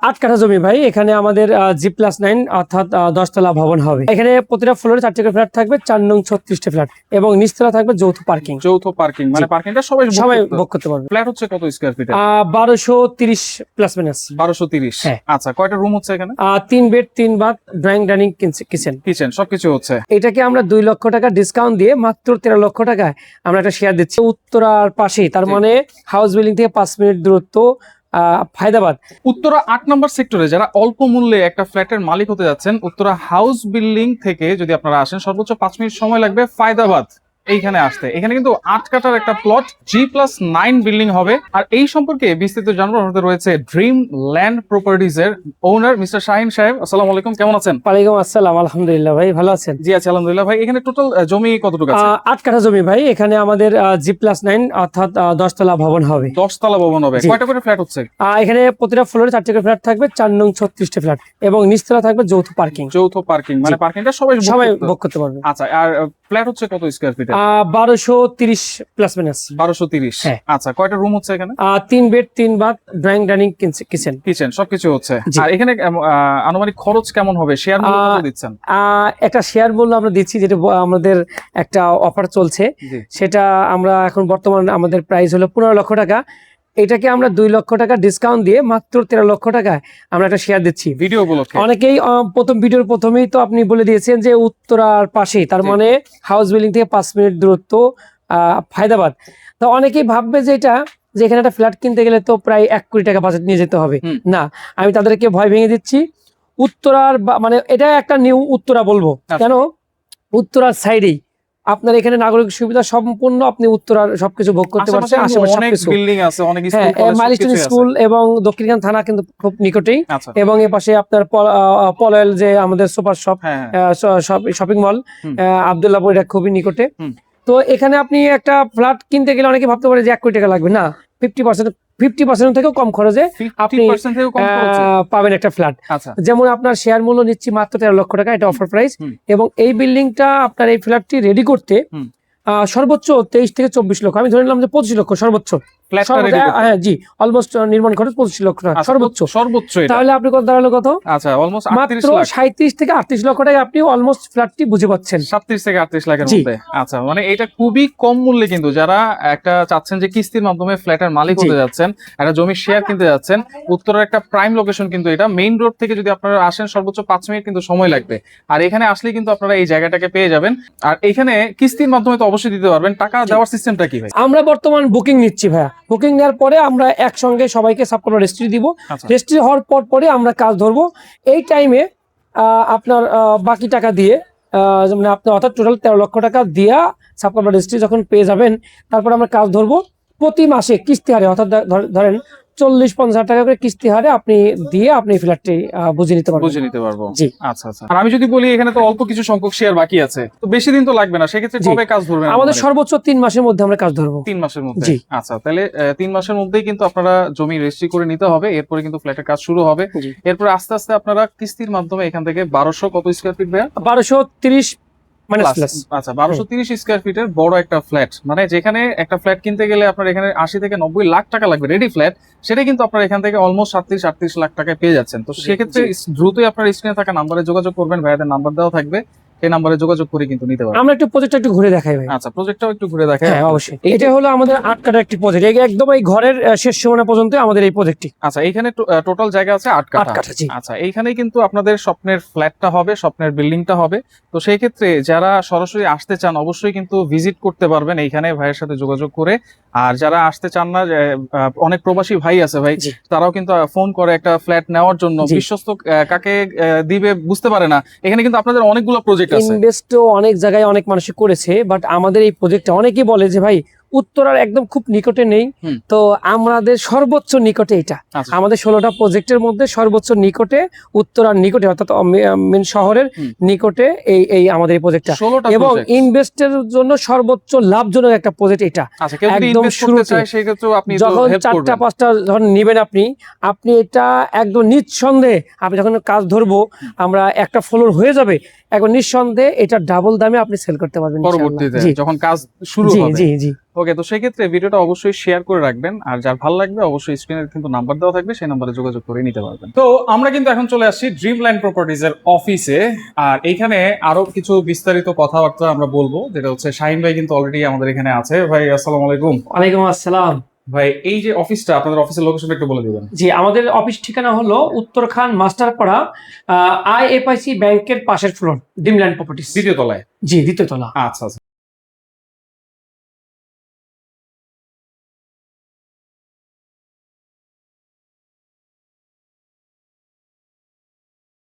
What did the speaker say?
8 কাঠা জমি ভাই। এখানে আমাদের G+9 অর্থাৎ 10 তলা ভবন হবে। এখানে প্রতিটা ফ্লোরে 4টি করে ফ্ল্যাট থাকবে, 4 নং 36টি ফ্ল্যাট এবং নিচতলা থাকবে যৌথ পার্কিং। যৌথ পার্কিং মানে পার্কিংটা সবাই ভোগ করতে পারবে। ফ্ল্যাট হচ্ছে কত স্কয়ার ফিট? 1230 plus minus 1230। হ্যাঁ। আচ্ছা, কয়টা রুম হচ্ছে এখানে? 3 bed 3 bath, drawing dining kitchen সবকিছু হচ্ছে। এটাকে আমরা 2 লক্ষ টাকা ডিসকাউন্ট দিয়ে মাত্র 13 লক্ষ টাকায় আমরা একটা শেয়ার দিচ্ছি উত্তরার পাশেই, তার মানে হাউস বিল্ডিং থেকে 5 মিনিট দূরত্ব, ফায়দাবাদ। উত্তরা 8 নম্বর সেক্টরে যারা অল্প মূল্যে একটা ফ্ল্যাটের মালিক হতে যাচ্ছেন, উত্তরা হাউস বিল্ডিং থেকে যদি আপনারা আসেন সর্বোচ্চ 5 মিনিট সময় লাগবে ফায়দাবাদ এইখানে আসতে। এখানে কিন্তু 8 কাঠার একটা প্লট, G+9 বিল্ডিং হবে। আর এই সম্পর্কে বিস্তারিত জানবো আমাদের রয়েছে ড্রিম ল্যান্ড প্রপার্টিজ এর ওনার মিস্টার শাহিন সাহেব। আসসালামু আলাইকুম, কেমন আছেন? ওয়ালাইকুম আসসালাম, আলহামদুলিল্লাহ ভাই, ভালো আছেন? জি আছি আলহামদুলিল্লাহ। ভাই এখানে টোটাল জমি কতটুকু আছে? 8 কাঠা জমি ভাই। এখানে আমাদের G+9 অর্থাৎ 10 তলা ভবন হবে। 10 তলা ভবন হবে। কয়টা করে ফ্ল্যাট হচ্ছে? এখানে প্রতিটা ফ্লোরে 4টি করে ফ্ল্যাট থাকবে, 4 নং 36টি ফ্ল্যাট এবং নিচতলা থাকবে যৌথ পার্কিং। যৌথ পার্কিং মানে পার্কিংটা সবাই ভোগ করতে পারবে। আচ্ছা, আর ফ্ল্যাট হচ্ছে কত স্কয়ার ফিট? 1230 plus minus 1230। হ্যাঁ। আচ্ছা, কয়টা রুম হচ্ছে এখানে? 3 bed 3 bath, drawing dining kitchen সবকিছু হচ্ছে। আর এখানে আনুমানিক খরচ কেমন হবে? শেয়ার মূল্য কত দিচ্ছেন? একটা শেয়ার মূল্য আমরা দিচ্ছি, যেটা আমাদের একটা অফার চলছে, সেটা আমরা এখন বর্তমান আমাদের প্রাইস হলো 15 লক্ষ টাকা। এটাকে আমরা 2 লক্ষ টাকা ডিসকাউন্ট দিয়ে মাত্র 13 লক্ষ টাকায় আমরা একটা শেয়ার দিচ্ছি। ভিডিও উপলক্ষে অনেকেই প্রথম ভিডিওর প্রথমেই তো আপনি বলে দিয়েছেন যে উত্তরার পাশেই, তার মানে হাউস বিল্ডিং থেকে 5 মিনিট দূরত্ব, ফায়দাবাদ। তো অনেকেই ভাববে যে এটা যে এখানে একটা ফ্ল্যাট কিনতে গেলে তো প্রায় 1 কোটি টাকা বাজেট নিয়ে যেতে হবে। না, আমি তাদেরকে ভয় ভেঙে দিচ্ছি। উত্তরার মানে এটা একটা নিউ উত্তরা বলবো কেন, উত্তরার সাইডেই আপনার এখানে নাগরিক সুবিধা সম্পূর্ণ, আপনি উত্তরার সবকিছু ভোগ করতে পারছেন। আশেপাশে অনেক বিল্ডিং আছে, অনেক স্কুল, মাইলস্টোন স্কুল এবং দক্ষিণখান থানা কিন্তু খুব নিকটেই। এবং এর পাশে আপনার পলয়েল যে আমাদের super shop, shopping mall Abdullahpur, এটা খুবই নিকটে। তো এখানে আপনি একটা ফ্ল্যাট কিনতে গেলে অনেকে ভাবতে পারে যে 1 কোটি টাকা লাগবে। না, 50% থেকেও কম খরচে আপনি পাবেন একটা ফ্ল্যাট। যেমন আপনার শেয়ার মূল্য নিচ্ছি মাত্র 13 লক্ষ টাকা, এটা অফার প্রাইস। এবং এই বিল্ডিংটা আপনার এই ফ্ল্যাটটি রেডি করতে সর্বোচ্চ 23 থেকে 24 লক্ষ, আমি ধরে নিলাম যে 25 লক্ষ সর্বোচ্চ। হ্যাঁ জি, অলমোস্ট নির্মাণ খরচ 25 লক্ষ টাকা সর্বোচ্চ। তাহলে আপনি কত দাঁড়ালো? কত? আচ্ছা, অলমোস্ট মাত্র 37 থেকে 38 লক্ষ টাকা আপনি অলমোস্ট ফ্ল্যাটটি বুঝে পাচ্ছেন। 37 থেকে 38 লাখের মধ্যে। আচ্ছা, মানে এটা খুবই কম মূল্যে, কিন্তু যারা একটা চাচ্ছেন যে কিস্তির মাধ্যমে ফ্ল্যাটের মালিক হতে যাচ্ছেন, একটা জমির শেয়ার কিনতে যাচ্ছেন, উত্তরের একটা প্রাইম লোকেশন কিন্তু এটা। মেইন রোড থেকে যদি আপনারা আসেন সর্বোচ্চ 5 মিনিট কিন্তু সময় লাগবে। আর এখানে আসলে কিন্তু আপনারা এই জায়গাটাকে পেয়ে যাবেন। আর এখানে কিস্তির মাধ্যমে তো অবশ্যই দিতে পারবেন। টাকা দেওয়ার সিস্টেমটা কি ভাই? আমরা বর্তমান বুকিং নিচ্ছি ভাইয়া। বুকিং নেওয়ার পরে আমরা একসঙ্গে সবাইকে সাবকন্ট্রাক্টর রেজিস্ট্রি দিব। রেজিস্ট্রি হওয়ার পরে আমরা কাজ ধরবো। এই টাইমে আপনার বাকি টাকা দিয়ে মানে আপনার অর্থাৎ টোটাল 13 লক্ষ টাকা দিয়া সাবকন্ট্রাক্টর রেজিস্ট্রি যখন পেয়ে যাবেন, তারপর আমরা কাজ ধরবো প্রতি মাসে কিস্তি হারে, অর্থাৎ ধরেন 40-50 টাকা করে কিস্তি হারে আপনি দিয়ে আপনি ফ্ল্যাটটি বুঝে নিতে পারবো। জি। আচ্ছা আচ্ছা। আর আমি যদি বলি এখানে তো অল্প কিছু সংখ্যক শেয়ার বাকি আছে, তো বেশি দিন তো লাগবে না, সেক্ষেত্রে কবে কাজ ধরবেন? আমাদের সর্বোচ্চ 3 মাসের মধ্যে আমরা কাজ ধরবো। 3 মাসের মধ্যে? জি। আচ্ছা, তাহলে 3 মাসের মধ্যেই কিন্তু আপনারা জমি রেজিস্ট্রি করে নিতে হবে। এরপরে কিন্তু ফ্ল্যাটের কাজ শুরু হবে। এরপরে আস্তে আস্তে আপনারা কিস্তির মাধ্যমে এখান থেকে 1200 কত স্কয়ার ফিট ভাইয়া? 1230 আচ্ছা, 1230 স্কয়ার ফিটের বড় একটা ফ্ল্যাট, মানে যেখানে একটা ফ্ল্যাট কিনতে গেলে আপনার এখানে 80 থেকে 90 লাখ টাকা লাগবে রেডি ফ্ল্যাট, সেটা কিন্তু আপনার এখান থেকে অলমোস্ট 37-38 লাখ টাকায় পেয়ে যাচ্ছেন। তো সেক্ষেত্রে দ্রুতই আপনার স্ক্রিনে থাকা নাম্বারে যোগাযোগ করবেন, ভাইয়াদের নাম্বার দেওয়া থাকবে, সেই নাম্বারে যোগাযোগ করে কিন্তু নিতে পারবেন। আমরা একটু প্রজেক্টটা একটু ঘুরে দেখাই ভাই। আচ্ছা, প্রজেক্টটাও একটু ঘুরে দেখাই। হ্যাঁ অবশ্যই। এটা হলো আমাদের 8 কাঠা একটি প্রজেক্ট, একদম এই ঘরের শেষ সীমানা পর্যন্ত আমাদের এই প্রজেক্টটি। আচ্ছা, এখানে টোটাল জায়গা আছে 8 কাঠা। আচ্ছা, এইখানেই কিন্তু আপনাদের স্বপ্নের ফ্ল্যাটটা হবে, স্বপ্নের বিল্ডিংটা হবে। তো সেই ক্ষেত্রে যারা সরাসরি আসতে চান অবশ্যই কিন্তু ভিজিট করতে পারবেন এইখানে ভাইয়ের সাথে যোগাযোগ করে। আর যারা আসতে চান না, অনেক প্রবাসী ভাই আছে ভাই, তারাও কিন্তু ফোন করে একটা ফ্ল্যাট নেওয়ার জন্য, বিশ্বস্ত কাকে দিবে বুঝতে পারে না। এখানে কিন্তু আপনাদের অনেকগুলো প্রজেক্ট আছে, ইনভেস্ট অনেক জায়গায় অনেক মানুষ করেছে, বাট আমাদের এই প্রজেক্টটা অনেকেই বলে যে ভাই উত্তরার একদম খুব নিকটে নেই, তো আমাদের সর্বোচ্চ নিকটে এটা। আমাদের 16টা প্রজেক্টের মধ্যে সর্বোচ্চ নিকটে, উত্তরার নিকটে অর্থাৎ মেন শহরের নিকটে এই আমাদের এই প্রজেক্টটা, এবং ইনভেস্টের জন্য সর্বোচ্চ লাভজনক একটা প্রজেক্ট এটা। একদম শুরুতে যখন 4টা-5টা যখন নিবেন আপনি এটা একদম নিঃসন্দেহে, আপনি যখন কাজ ধরবো আমরা একটা ফ্লোর হয়ে যাবে, একবার নিঃসন্দেহে এটা ডাবল দামে আপনি সেল করতে পারবেন পরবর্তীতে যখন কাজ শুরু হবে। জি জি। ওকে, তো সেই ক্ষেত্রে ভিডিওটা অবশ্যই শেয়ার করে রাখবেন, আর যার ভালো লাগবে অবশ্যই স্ক্রিনে কিন্তু নাম্বার দেওয়া থাকবে, সেই নাম্বারে যোগাযোগ করে নিতে পারবেন। তো আমরা কিন্তু এখন চলে আসছি ড্রিমল্যান্ড প্রপার্টিজ এর অফিসে, আর এইখানে আরো কিছু বিস্তারিত কথাবার্তা আমরা বলবো, যেটা হচ্ছে শাহিন ভাই কিন্তু অলরেডি আমাদের এখানে আছে। ভাই আসসালামু আলাইকুম। ওয়ালাইকুম আসসালাম। ভাই এই যে অফিসটা, আপনাদের অফিসের লোকেশনটা একটু বলে দিবেন। জি, আমাদের অফিস ঠিকানা হলো উত্তরখান মাস্টারপাড়া, IFIC ব্যাংকের পাশের ফ্লোর, ড্রিমল্যান্ড প্রপার্টিজ, দ্বিতীয় তলায়। জি দ্বিতীয় তলা। আচ্ছা আচ্ছা।